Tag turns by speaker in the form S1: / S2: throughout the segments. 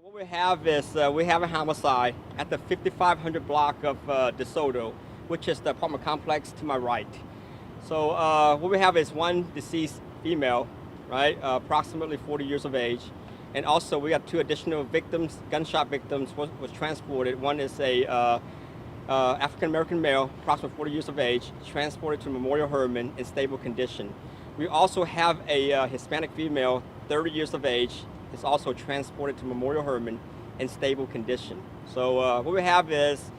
S1: What we have is we have a homicide at the 5500 block of DeSoto, which is the apartment complex to my right. So what we have is one deceased female, right, approximately 40 years of age. And also we got two additional victims, gunshot victims was transported. One is a African-American male, approximately 40 years of age, transported to Memorial Hermann in stable condition. We also have a Hispanic female, 30 years of age, is also transported to Memorial Hermann in stable condition. So what we have is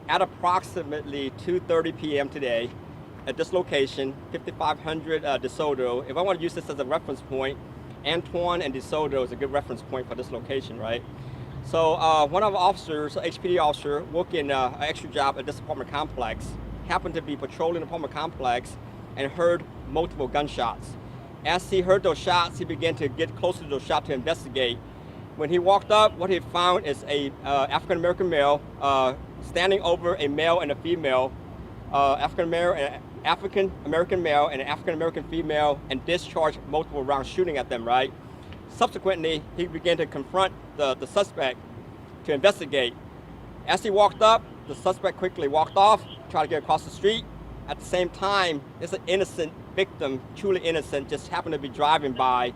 S1: at approximately 2:30 p.m. today, at this location, 5500 DeSoto. If I want to use this as a reference point, Antoine and DeSoto is a good reference point for this location, right? So one of the officers, HPD officer, working an extra job at this apartment complex, happened to be patrolling the apartment complex and heard multiple gunshots. As he heard those shots, he began to get closer to those shots to investigate. When he walked up, what he found is a African-American male standing over a male and a female, African-American male and an African-American female, and discharged multiple rounds shooting at them, right? Subsequently, he began to confront the suspect to investigate. As he walked up, the suspect quickly walked off, tried to get across the street. At the same time, it's an innocent victim, truly innocent, just happened to be driving by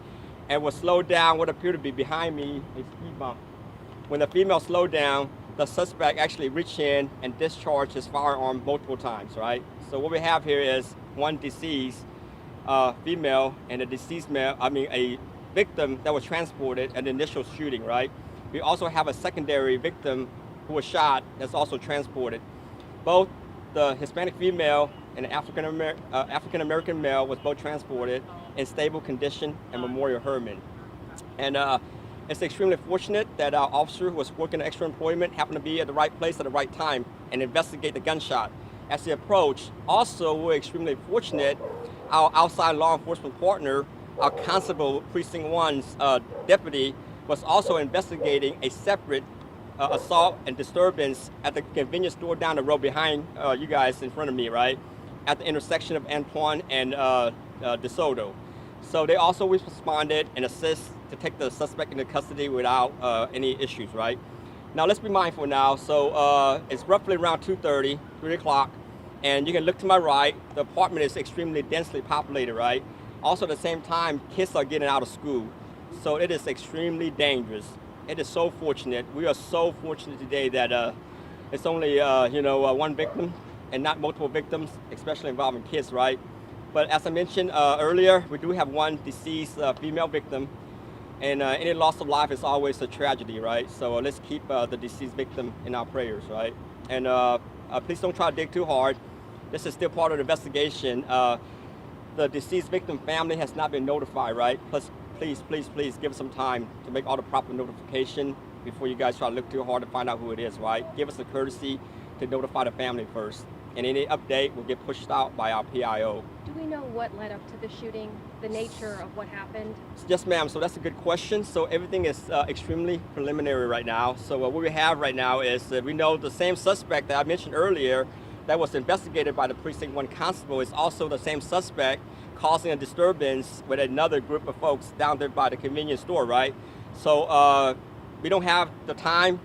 S1: and was slowed down what appeared to be behind me, a speed bump. When the female slowed down, the suspect actually reached in and discharged his firearm multiple times, right? So what we have here is one deceased female and a deceased male, a victim that was transported at the initial shooting, right? We also have a secondary victim who was shot that's also transported. Both the Hispanic female and the African-American male was both transported in stable condition in Memorial Hermann. And it's extremely fortunate that our officer who was working extra employment happened to be at the right place at the right time and investigate the gunshot. As he approached, also we're extremely fortunate, our outside law enforcement partner, our Constable Precinct 1's deputy, was also investigating a separate assault and disturbance at the convenience store down the road behind you guys in front of me, right? At the intersection of Antoine and DeSoto. So they also responded and assist to take the suspect into custody without any issues, right? Now let's be mindful now. So it's roughly around 2:30, 3 o'clock, and you can look to my right. The apartment is extremely densely populated, right? Also at the same time, kids are getting out of school. So it is extremely dangerous. It is so fortunate. We are so fortunate today that it's only one victim and not multiple victims, especially involving kids, right? But as I mentioned earlier, we do have one deceased female victim, and any loss of life is always a tragedy, right? So let's keep the deceased victim in our prayers, right? And please don't try to dig too hard. This is still part of the investigation. The deceased victim family has not been notified, right? Plus, please give us some time to make all the proper notification before you guys try to look too hard to find out who it is, right? Give us the courtesy to notify the family first. And any update will get pushed out by our PIO.
S2: Do we know what led up to the shooting, the nature of what happened?
S1: Yes, ma'am. So that's a good question. So everything is extremely preliminary right now. So what we have right now is we know the same suspect that I mentioned earlier that was investigated by the Precinct 1 constable is also the same suspect causing a disturbance with another group of folks down there by the convenience store, right? So we don't have the time,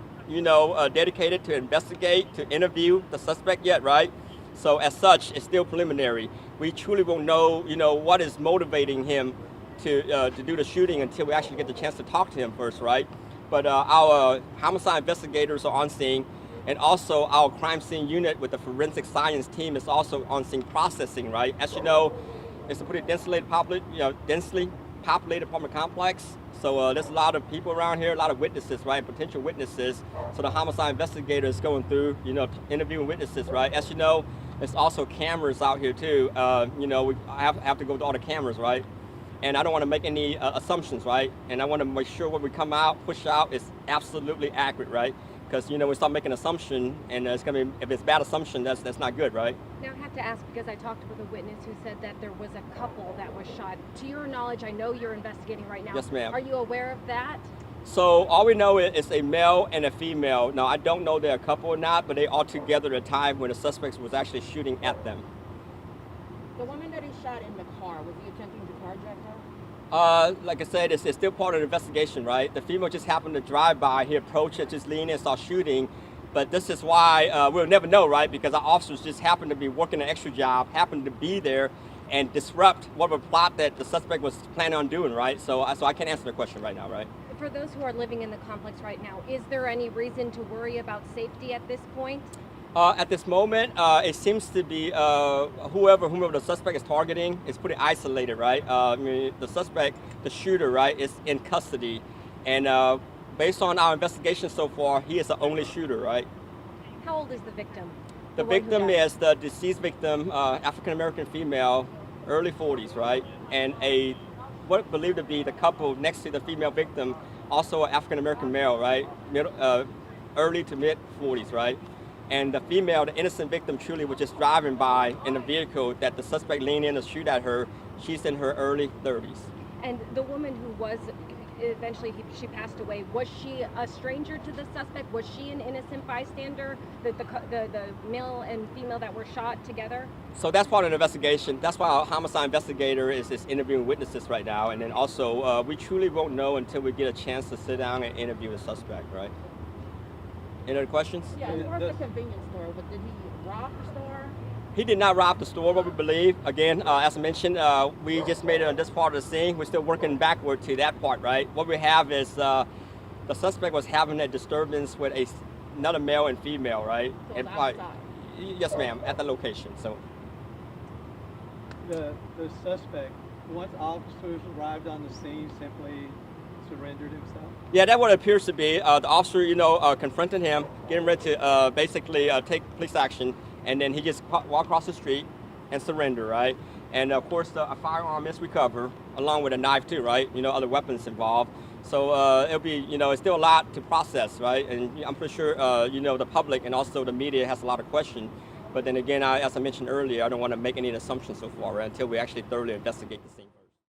S1: dedicated to investigate, to interview the suspect yet, right? So as such, it's still preliminary. We truly won't know, what is motivating him to do the shooting until we actually get the chance to talk to him first, right? But our homicide investigators are on scene, and also our crime scene unit with the forensic science team is also on scene processing, right? As you know, it's a pretty densely populated apartment complex. So there's a lot of people around here, a lot of witnesses, right? Potential witnesses. So the homicide investigator is going through, interviewing witnesses, right? As you know, there's also cameras out here too. We have to go to all the cameras, right? And I don't want to make any assumptions, right? And I want to make sure what we come out, push out is absolutely accurate, right? Because we start making assumption, and it's gonna be, if it's bad assumption, that's not good, right?
S2: Now I have to ask, because I talked with a witness who said that there was a couple that was shot. To your knowledge, I know you're investigating right now.
S1: Yes, ma'am.
S2: Are you aware of that?
S1: So all we know is a male and a female. Now I don't know they're a couple or not, but they all together at a time when the suspect was actually shooting at them.
S3: The woman that he shot in the car, was he attempting to carjack her?
S1: Like I said, it's still part of the investigation, right? The female just happened to drive by. He approached her, just leaned in and started shooting. But this is why we'll never know, right? Because our officers just happened to be working an extra job, happened to be there and disrupt whatever plot that the suspect was planning on doing, right? So I can't answer the question right now, right?
S2: For those who are living in the complex right now, is there any reason to worry about safety at this point?
S1: At this moment, it seems to be whoever the suspect is targeting is pretty isolated, right? I mean, the suspect, the shooter, right, is in custody, and based on our investigation so far, he is the only shooter, right?
S2: How old is the victim?
S1: The victim is the deceased victim, African American female, early 40s, right, and what believed to be the couple next to the female victim, also an African American male, right, early to mid 40s, right. And the female, the innocent victim, truly was just driving by in a vehicle that the suspect leaned in to shoot at her. She's in her early 30s.
S2: And the woman who was eventually she passed away, was she a stranger to the suspect? Was she an innocent bystander? The male and female that were shot together?
S1: So that's part of the investigation. That's why our homicide investigator is interviewing witnesses right now. And then also, we truly won't know until we get a chance to sit down and interview the suspect, right? Any other questions?
S3: Yeah, he worked at a convenience store, but did he rob the store?
S1: He did not rob the store, what we believe. Again, as I mentioned, we just made it on this part of the scene. We're still working backward to that part, right? What we have is the suspect was having a disturbance with another male and female, right?
S3: So
S1: And
S3: outside.
S1: yes, ma'am, at the location. So
S4: The suspect, once officers arrived on the scene, simply surrendered himself?
S1: yeah, that's what it appears to be. The officer, confronted him, getting ready to basically take police action, and then he just walked across the street and surrender, right? And of course, a firearm is recovered, along with a knife too, right? Other weapons involved. So it'll be, it's still a lot to process, right? And I'm pretty sure, the public and also the media has a lot of questions. But then again, as I mentioned earlier, I don't want to make any assumptions so far, right, until we actually thoroughly investigate the scene.